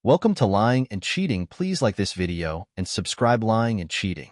Welcome to Lying and Cheating. Please like this video and subscribe. Lying and Cheating.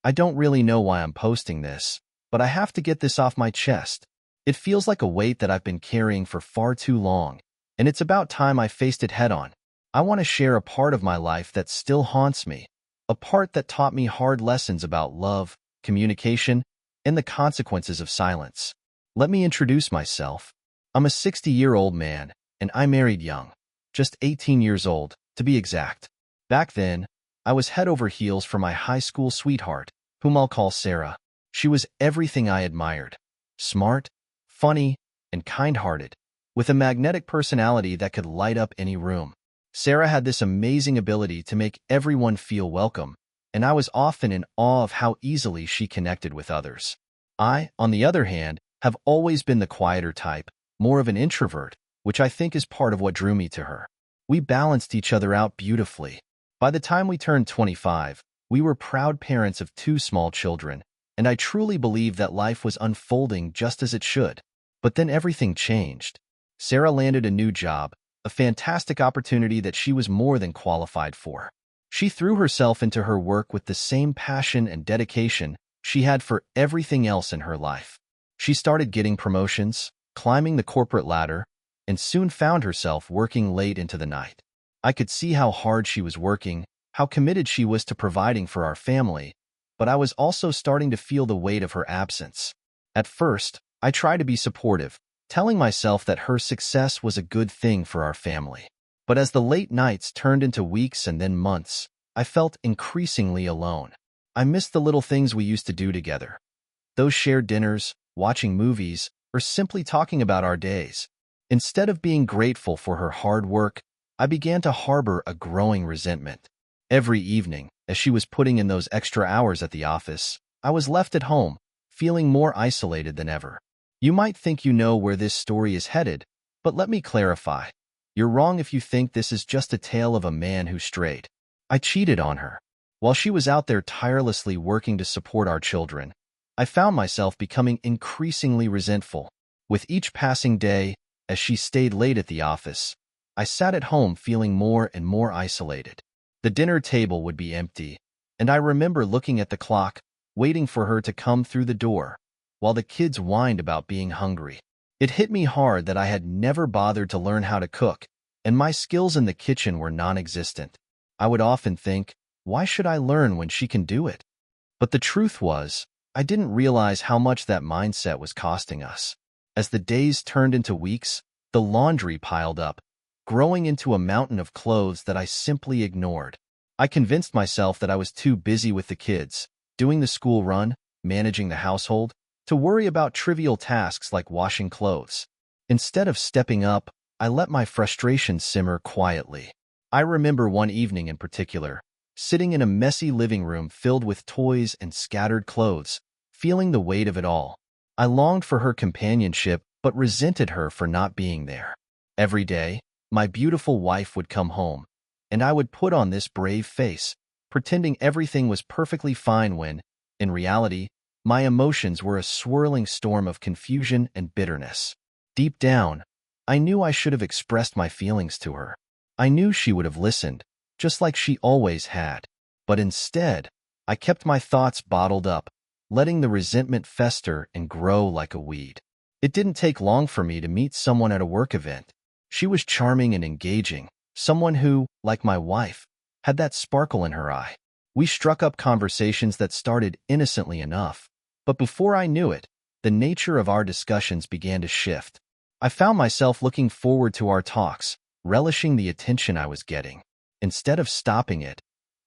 I don't really know why I'm posting this, but I have to get this off my chest. It feels like a weight that I've been carrying for far too long, and it's about time I faced it head-on. I want to share a part of my life that still haunts me, a part that taught me hard lessons about love, communication, and the consequences of silence. Let me introduce myself. I'm a 60-year-old man, and I married young, just 18 years old, to be exact. Back then, I was head over heels for my high school sweetheart, whom I'll call Sarah. She was everything I admired. Smart, funny, and kind-hearted, with a magnetic personality that could light up any room. Sarah had this amazing ability to make everyone feel welcome, and I was often in awe of how easily she connected with others. I, on the other hand, have always been the quieter type, more of an introvert, which I think is part of what drew me to her. We balanced each other out beautifully. By the time we turned 25, we were proud parents of 2 small children, and I truly believed that life was unfolding just as it should. But then everything changed. Sarah landed a new job, a fantastic opportunity that she was more than qualified for. She threw herself into her work with the same passion and dedication she had for everything else in her life. She started getting promotions, climbing the corporate ladder, and soon found herself working late into the night. I could see how hard she was working, how committed she was to providing for our family, but I was also starting to feel the weight of her absence. At first, I tried to be supportive, telling myself that her success was a good thing for our family. But as the late nights turned into weeks and then months, I felt increasingly alone. I missed the little things we used to do together. Those shared dinners, watching movies, or simply talking about our days. Instead of being grateful for her hard work, I began to harbor a growing resentment. Every evening, as she was putting in those extra hours at the office, I was left at home, feeling more isolated than ever. You might think you know where this story is headed, but let me clarify. You're wrong if you think this is just a tale of a man who strayed. I cheated on her. While she was out there tirelessly working to support our children, I found myself becoming increasingly resentful. With each passing day, as she stayed late at the office, I sat at home feeling more and more isolated. The dinner table would be empty, and I remember looking at the clock, waiting for her to come through the door, while the kids whined about being hungry. It hit me hard that I had never bothered to learn how to cook, and my skills in the kitchen were non-existent. I would often think, why should I learn when she can do it? But the truth was, I didn't realize how much that mindset was costing us. As the days turned into weeks, the laundry piled up, growing into a mountain of clothes that I simply ignored. I convinced myself that I was too busy with the kids, doing the school run, managing the household, to worry about trivial tasks like washing clothes. Instead of stepping up, I let my frustration simmer quietly. I remember one evening in particular, sitting in a messy living room filled with toys and scattered clothes, feeling the weight of it all. I longed for her companionship, but resented her for not being there. Every day, my beautiful wife would come home, and I would put on this brave face, pretending everything was perfectly fine when, in reality, my emotions were a swirling storm of confusion and bitterness. Deep down, I knew I should have expressed my feelings to her. I knew she would have listened, just like she always had. But instead, I kept my thoughts bottled up, letting the resentment fester and grow like a weed. It didn't take long for me to meet someone at a work event. She was charming and engaging, someone who, like my wife, had that sparkle in her eye. We struck up conversations that started innocently enough, but before I knew it, the nature of our discussions began to shift. I found myself looking forward to our talks, relishing the attention I was getting. Instead of stopping it,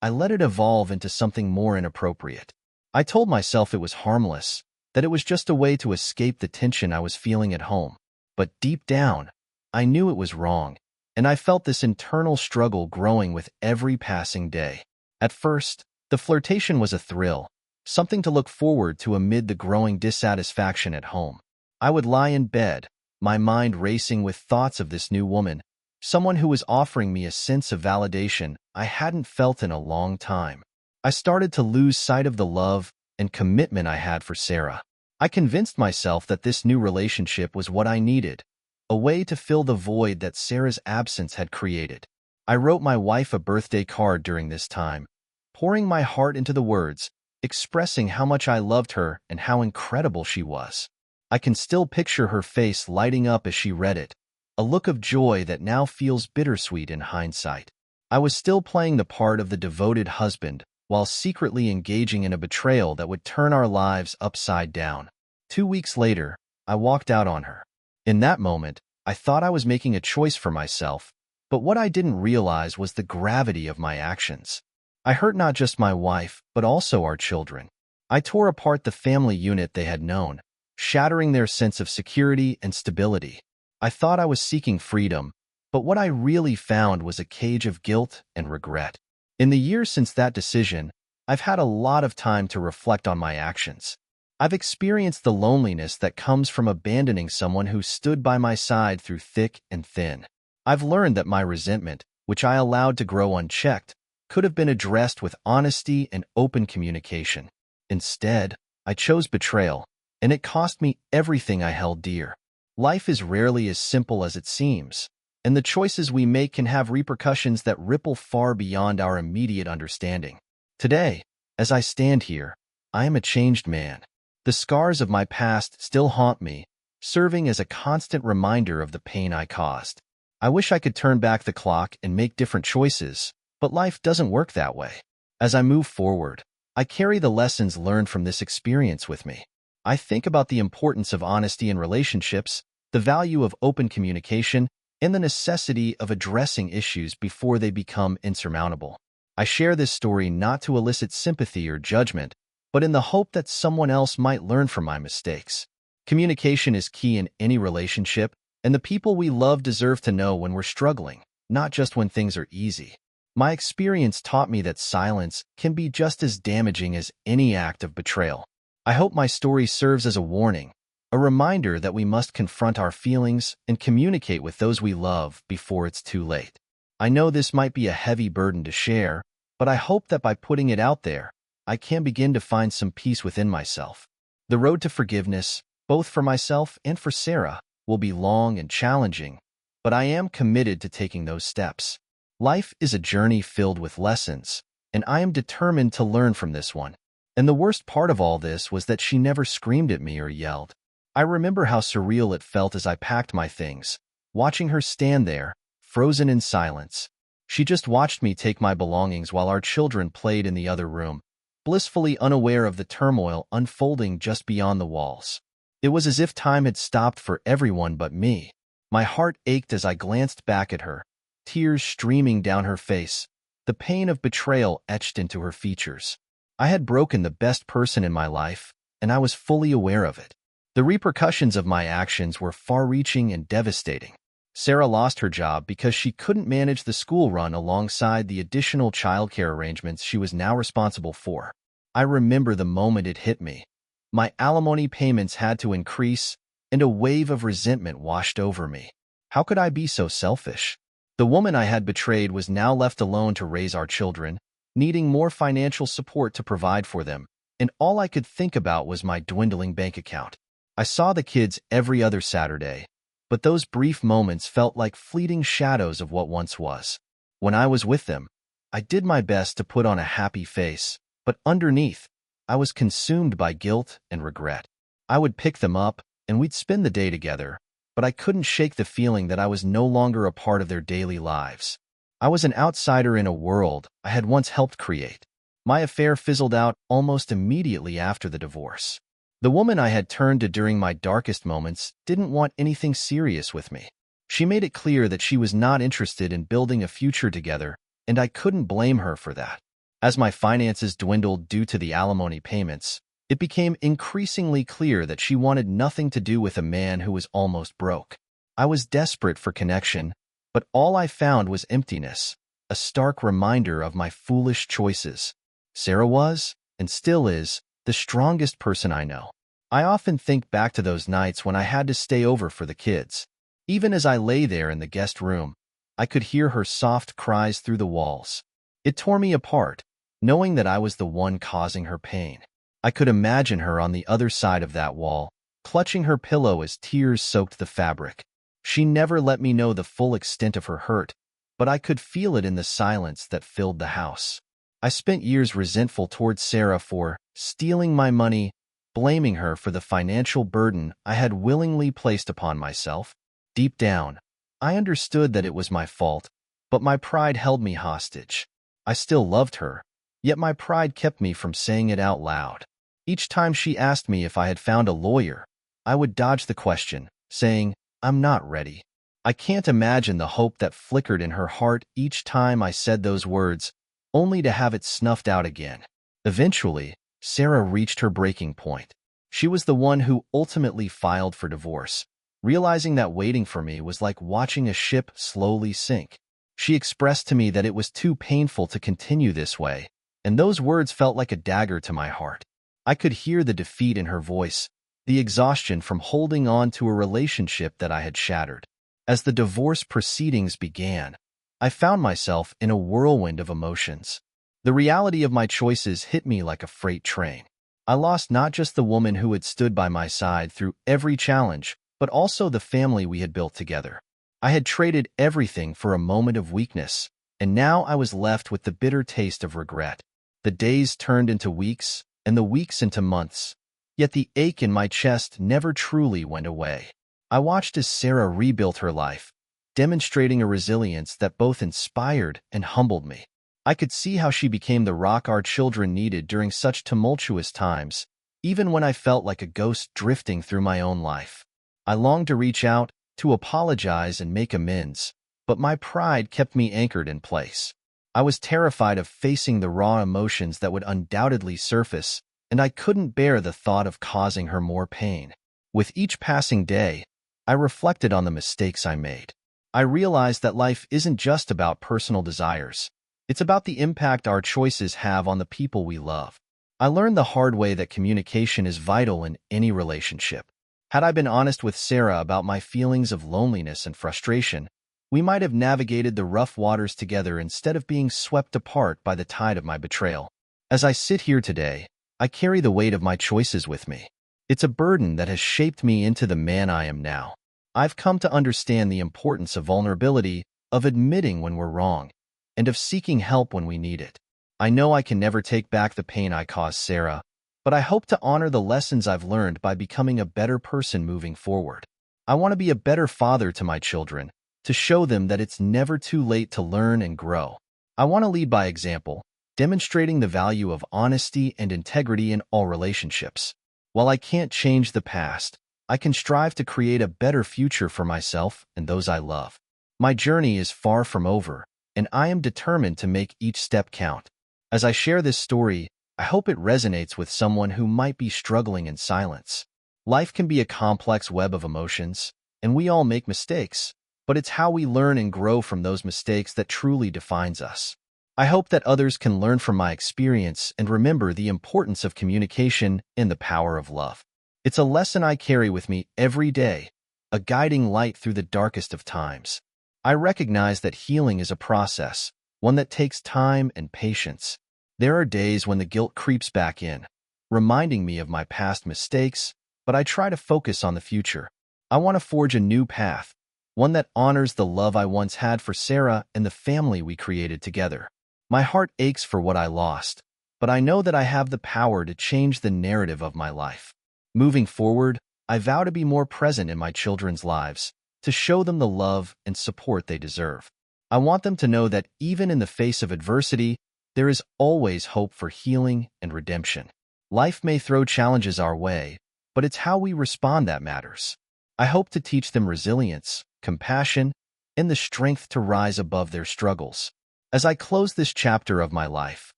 I let it evolve into something more inappropriate. I told myself it was harmless, that it was just a way to escape the tension I was feeling at home. But deep down, I knew it was wrong, and I felt this internal struggle growing with every passing day. At first, the flirtation was a thrill, something to look forward to amid the growing dissatisfaction at home. I would lie in bed, my mind racing with thoughts of this new woman, someone who was offering me a sense of validation I hadn't felt in a long time. I started to lose sight of the love and commitment I had for Sarah. I convinced myself that this new relationship was what I needed, a way to fill the void that Sarah's absence had created. I wrote my wife a birthday card during this time, pouring my heart into the words, expressing how much I loved her and how incredible she was. I can still picture her face lighting up as she read it, a look of joy that now feels bittersweet in hindsight. I was still playing the part of the devoted husband while secretly engaging in a betrayal that would turn our lives upside down. 2 weeks later, I walked out on her. In that moment, I thought I was making a choice for myself, but what I didn't realize was the gravity of my actions. I hurt not just my wife, but also our children. I tore apart the family unit they had known, shattering their sense of security and stability. I thought I was seeking freedom, but what I really found was a cage of guilt and regret. In the years since that decision, I've had a lot of time to reflect on my actions. I've experienced the loneliness that comes from abandoning someone who stood by my side through thick and thin. I've learned that my resentment, which I allowed to grow unchecked, could have been addressed with honesty and open communication. Instead, I chose betrayal, and it cost me everything I held dear. Life is rarely as simple as it seems, and the choices we make can have repercussions that ripple far beyond our immediate understanding. Today, as I stand here, I am a changed man. The scars of my past still haunt me, serving as a constant reminder of the pain I caused. I wish I could turn back the clock and make different choices, but life doesn't work that way. As I move forward, I carry the lessons learned from this experience with me. I think about the importance of honesty in relationships, the value of open communication, and the necessity of addressing issues before they become insurmountable. I share this story not to elicit sympathy or judgment, but in the hope that someone else might learn from my mistakes. Communication is key in any relationship, and the people we love deserve to know when we're struggling, not just when things are easy. My experience taught me that silence can be just as damaging as any act of betrayal. I hope my story serves as a warning, a reminder that we must confront our feelings and communicate with those we love before it's too late. I know this might be a heavy burden to share, but I hope that by putting it out there, I can begin to find some peace within myself. The road to forgiveness, both for myself and for Sarah, will be long and challenging, but I am committed to taking those steps. Life is a journey filled with lessons, and I am determined to learn from this one. And the worst part of all this was that she never screamed at me or yelled. I remember how surreal it felt as I packed my things, watching her stand there, frozen in silence. She just watched me take my belongings while our children played in the other room, blissfully unaware of the turmoil unfolding just beyond the walls. It was as if time had stopped for everyone but me. My heart ached as I glanced back at her, tears streaming down her face, the pain of betrayal etched into her features. I had broken the best person in my life, and I was fully aware of it. The repercussions of my actions were far-reaching and devastating. Sarah lost her job because she couldn't manage the school run alongside the additional childcare arrangements she was now responsible for. I remember the moment it hit me. My alimony payments had to increase, and a wave of resentment washed over me. How could I be so selfish? The woman I had betrayed was now left alone to raise our children, needing more financial support to provide for them, and all I could think about was my dwindling bank account. I saw the kids every other Saturday, but those brief moments felt like fleeting shadows of what once was. When I was with them, I did my best to put on a happy face, but underneath, I was consumed by guilt and regret. I would pick them up, and we'd spend the day together, but I couldn't shake the feeling that I was no longer a part of their daily lives. I was an outsider in a world I had once helped create. My affair fizzled out almost immediately after the divorce. The woman I had turned to during my darkest moments didn't want anything serious with me. She made it clear that she was not interested in building a future together, and I couldn't blame her for that. As my finances dwindled due to the alimony payments, it became increasingly clear that she wanted nothing to do with a man who was almost broke. I was desperate for connection, but all I found was emptiness, a stark reminder of my foolish choices. Sarah was, and still is, the strongest person I know. I often think back to those nights when I had to stay over for the kids. Even as I lay there in the guest room, I could hear her soft cries through the walls. It tore me apart, knowing that I was the one causing her pain. I could imagine her on the other side of that wall, clutching her pillow as tears soaked the fabric. She never let me know the full extent of her hurt, but I could feel it in the silence that filled the house. I spent years resentful towards Sarah for stealing my money, blaming her for the financial burden I had willingly placed upon myself. Deep down, I understood that it was my fault, but my pride held me hostage. I still loved her, yet my pride kept me from saying it out loud. Each time she asked me if I had found a lawyer, I would dodge the question, saying, "I'm not ready." I can't imagine the hope that flickered in her heart each time I said those words, only to have it snuffed out again. Eventually, Sarah reached her breaking point. She was the one who ultimately filed for divorce, realizing that waiting for me was like watching a ship slowly sink. She expressed to me that it was too painful to continue this way, and those words felt like a dagger to my heart. I could hear the defeat in her voice, the exhaustion from holding on to a relationship that I had shattered. As the divorce proceedings began, I found myself in a whirlwind of emotions. The reality of my choices hit me like a freight train. I lost not just the woman who had stood by my side through every challenge, but also the family we had built together. I had traded everything for a moment of weakness, and now I was left with the bitter taste of regret. The days turned into weeks, and the weeks into months, yet the ache in my chest never truly went away. I watched as Sarah rebuilt her life, demonstrating a resilience that both inspired and humbled me. I could see how she became the rock our children needed during such tumultuous times, even when I felt like a ghost drifting through my own life. I longed to reach out, to apologize and make amends, but my pride kept me anchored in place. I was terrified of facing the raw emotions that would undoubtedly surface, and I couldn't bear the thought of causing her more pain. With each passing day, I reflected on the mistakes I made. I realized that life isn't just about personal desires. It's about the impact our choices have on the people we love. I learned the hard way that communication is vital in any relationship. Had I been honest with Sarah about my feelings of loneliness and frustration, we might have navigated the rough waters together instead of being swept apart by the tide of my betrayal. As I sit here today, I carry the weight of my choices with me. It's a burden that has shaped me into the man I am now. I've come to understand the importance of vulnerability, of admitting when we're wrong, and of seeking help when we need it. I know I can never take back the pain I caused Sarah, but I hope to honor the lessons I've learned by becoming a better person moving forward. I want to be a better father to my children, to show them that it's never too late to learn and grow. I want to lead by example, demonstrating the value of honesty and integrity in all relationships. While I can't change the past, I can strive to create a better future for myself and those I love. My journey is far from over, and I am determined to make each step count. As I share this story, I hope it resonates with someone who might be struggling in silence. Life can be a complex web of emotions, and we all make mistakes, but it's how we learn and grow from those mistakes that truly defines us. I hope that others can learn from my experience and remember the importance of communication and the power of love. It's a lesson I carry with me every day, a guiding light through the darkest of times. I recognize that healing is a process, one that takes time and patience. There are days when the guilt creeps back in, reminding me of my past mistakes, but I try to focus on the future. I want to forge a new path, one that honors the love I once had for Sarah and the family we created together. My heart aches for what I lost, but I know that I have the power to change the narrative of my life. Moving forward, I vow to be more present in my children's lives, to show them the love and support they deserve. I want them to know that even in the face of adversity, there is always hope for healing and redemption. Life may throw challenges our way, but it's how we respond that matters. I hope to teach them resilience, compassion, and the strength to rise above their struggles. As I close this chapter of my life,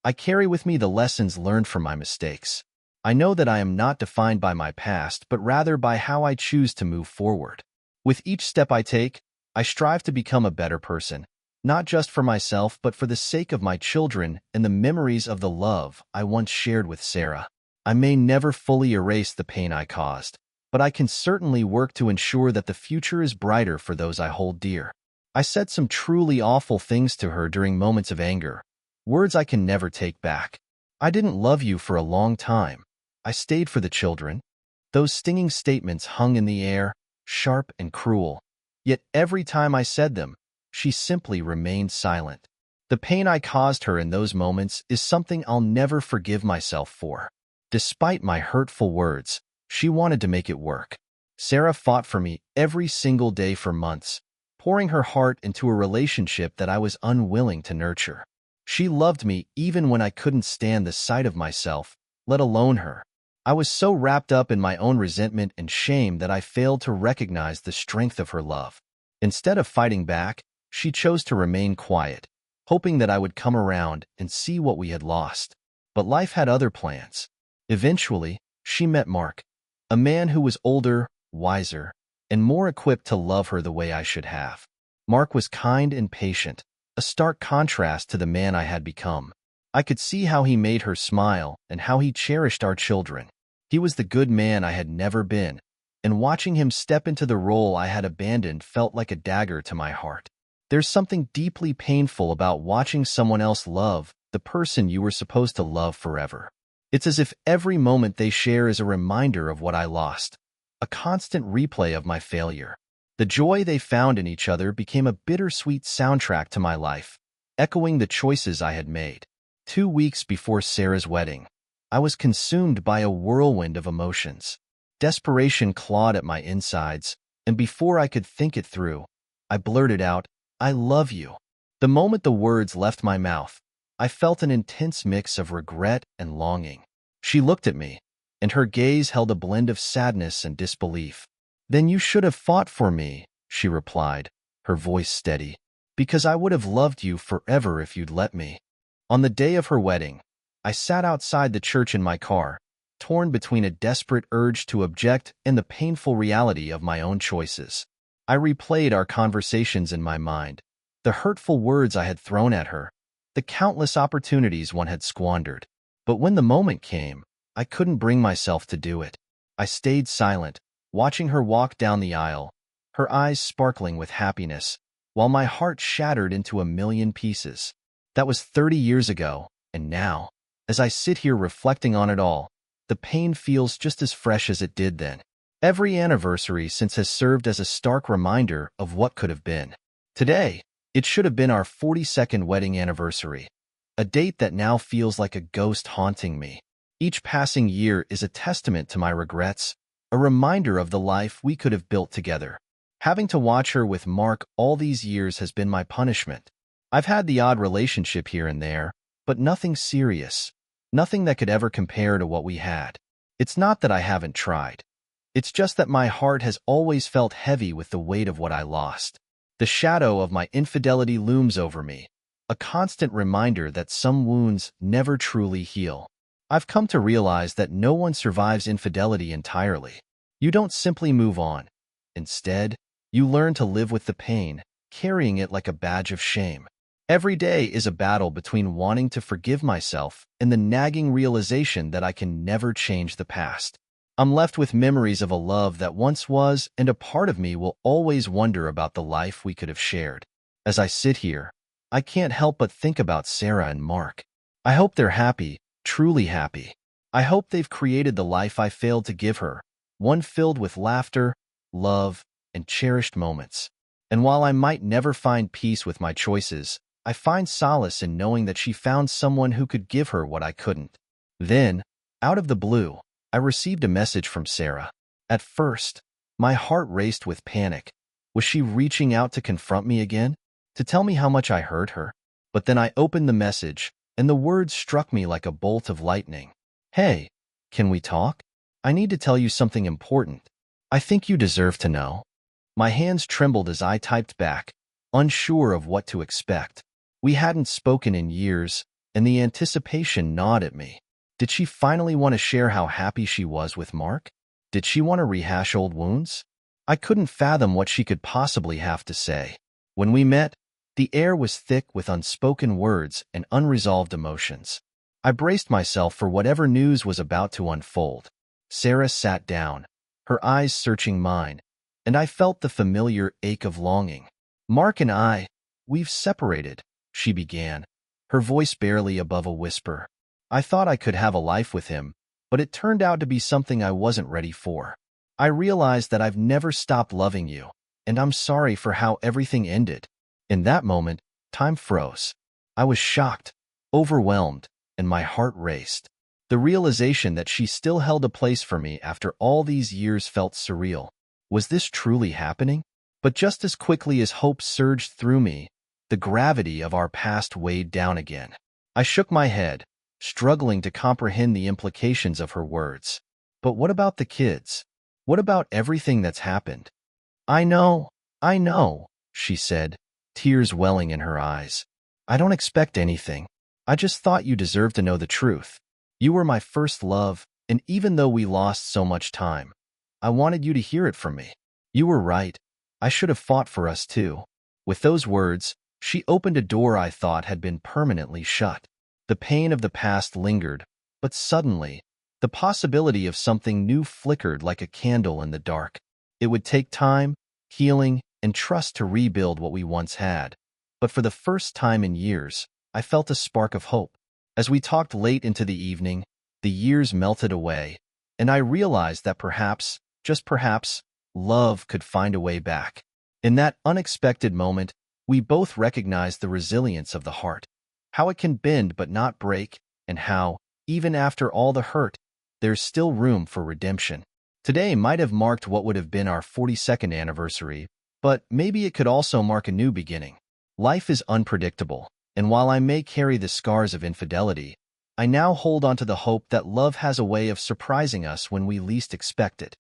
I carry with me the lessons learned from my mistakes. I know that I am not defined by my past, but rather by how I choose to move forward. With each step I take, I strive to become a better person, not just for myself, but for the sake of my children and the memories of the love I once shared with Sarah. I may never fully erase the pain I caused, but I can certainly work to ensure that the future is brighter for those I hold dear. I said some truly awful things to her during moments of anger, words I can never take back. I didn't love you for a long time. I stayed for the children. Those stinging statements hung in the air, sharp and cruel. Yet every time I said them, she simply remained silent. The pain I caused her in those moments is something I'll never forgive myself for. Despite my hurtful words, she wanted to make it work. Sarah fought for me every single day for months, pouring her heart into a relationship that I was unwilling to nurture. She loved me even when I couldn't stand the sight of myself, let alone her. I was so wrapped up in my own resentment and shame that I failed to recognize the strength of her love. Instead of fighting back, she chose to remain quiet, hoping that I would come around and see what we had lost. But life had other plans. Eventually, she met Mark, a man who was older, wiser, and more equipped to love her the way I should have. Mark was kind and patient, a stark contrast to the man I had become. I could see how he made her smile and how he cherished our children. He was the good man I had never been, and watching him step into the role I had abandoned felt like a dagger to my heart. There's something deeply painful about watching someone else love the person you were supposed to love forever. It's as if every moment they share is a reminder of what I lost, a constant replay of my failure. The joy they found in each other became a bittersweet soundtrack to my life, echoing the choices I had made. 2 weeks before Sarah's wedding, I was consumed by a whirlwind of emotions. Desperation clawed at my insides, and before I could think it through, I blurted out, "I love you." The moment the words left my mouth, I felt an intense mix of regret and longing. She looked at me, and her gaze held a blend of sadness and disbelief. "Then you should have fought for me," she replied, her voice steady, "because I would have loved you forever if you'd let me." On the day of her wedding, I sat outside the church in my car, torn between a desperate urge to object and the painful reality of my own choices. I replayed our conversations in my mind, the hurtful words I had thrown at her, the countless opportunities one had squandered. But when the moment came, I couldn't bring myself to do it. I stayed silent, watching her walk down the aisle, her eyes sparkling with happiness, while my heart shattered into a million pieces. That was 30 years ago, and now, as I sit here reflecting on it all, the pain feels just as fresh as it did then. Every anniversary since has served as a stark reminder of what could have been. Today, it should have been our 42nd wedding anniversary, a date that now feels like a ghost haunting me. Each passing year is a testament to my regrets, a reminder of the life we could have built together. Having to watch her with Mark all these years has been my punishment. I've had the odd relationship here and there, but nothing serious, nothing that could ever compare to what we had. It's not that I haven't tried. It's just that my heart has always felt heavy with the weight of what I lost. The shadow of my infidelity looms over me, a constant reminder that some wounds never truly heal. I've come to realize that no one survives infidelity entirely. You don't simply move on. Instead, you learn to live with the pain, carrying it like a badge of shame. Every day is a battle between wanting to forgive myself and the nagging realization that I can never change the past. I'm left with memories of a love that once was, and a part of me will always wonder about the life we could have shared. As I sit here, I can't help but think about Sarah and Mark. I hope they're happy, truly happy. I hope they've created the life I failed to give her, one filled with laughter, love, and cherished moments. And while I might never find peace with my choices, I find solace in knowing that she found someone who could give her what I couldn't. Then, out of the blue, I received a message from Sarah. At first, my heart raced with panic. Was she reaching out to confront me again? To tell me how much I hurt her? But then I opened the message, and the words struck me like a bolt of lightning. "Hey, can we talk? I need to tell you something important. I think you deserve to know." My hands trembled as I typed back, unsure of what to expect. We hadn't spoken in years, and the anticipation gnawed at me. Did she finally want to share how happy she was with Mark? Did she want to rehash old wounds? I couldn't fathom what she could possibly have to say. When we met, the air was thick with unspoken words and unresolved emotions. I braced myself for whatever news was about to unfold. Sarah sat down, her eyes searching mine, and I felt the familiar ache of longing. "Mark and we've separated," she began, her voice barely above a whisper. I thought I could have a life with him, but it turned out to be something I wasn't ready for. I realized that I've never stopped loving you, and I'm sorry for how everything ended. In that moment, time froze. I was shocked, overwhelmed, and my heart raced. The realization that she still held a place for me after all these years felt surreal. Was this truly happening? But just as quickly as hope surged through me, the gravity of our past weighed down again. I shook my head, struggling to comprehend the implications of her words. But what about the kids? What about everything that's happened? I know, she said, tears welling in her eyes. I don't expect anything. I just thought you deserved to know the truth. You were my first love, and even though we lost so much time, I wanted you to hear it from me. You were right. I should have fought for us too. With those words, she opened a door I thought had been permanently shut. The pain of the past lingered, but suddenly, the possibility of something new flickered like a candle in the dark. It would take time, healing, and trust to rebuild what we once had. But for the first time in years, I felt a spark of hope. As we talked late into the evening, the years melted away, and I realized that perhaps, just perhaps, love could find a way back. In that unexpected moment, we both recognized the resilience of the heart, how it can bend but not break, and how, even after all the hurt, there's still room for redemption. Today might have marked what would have been our 42nd anniversary, but maybe it could also mark a new beginning. Life is unpredictable, and while I may carry the scars of infidelity, I now hold on to the hope that love has a way of surprising us when we least expect it.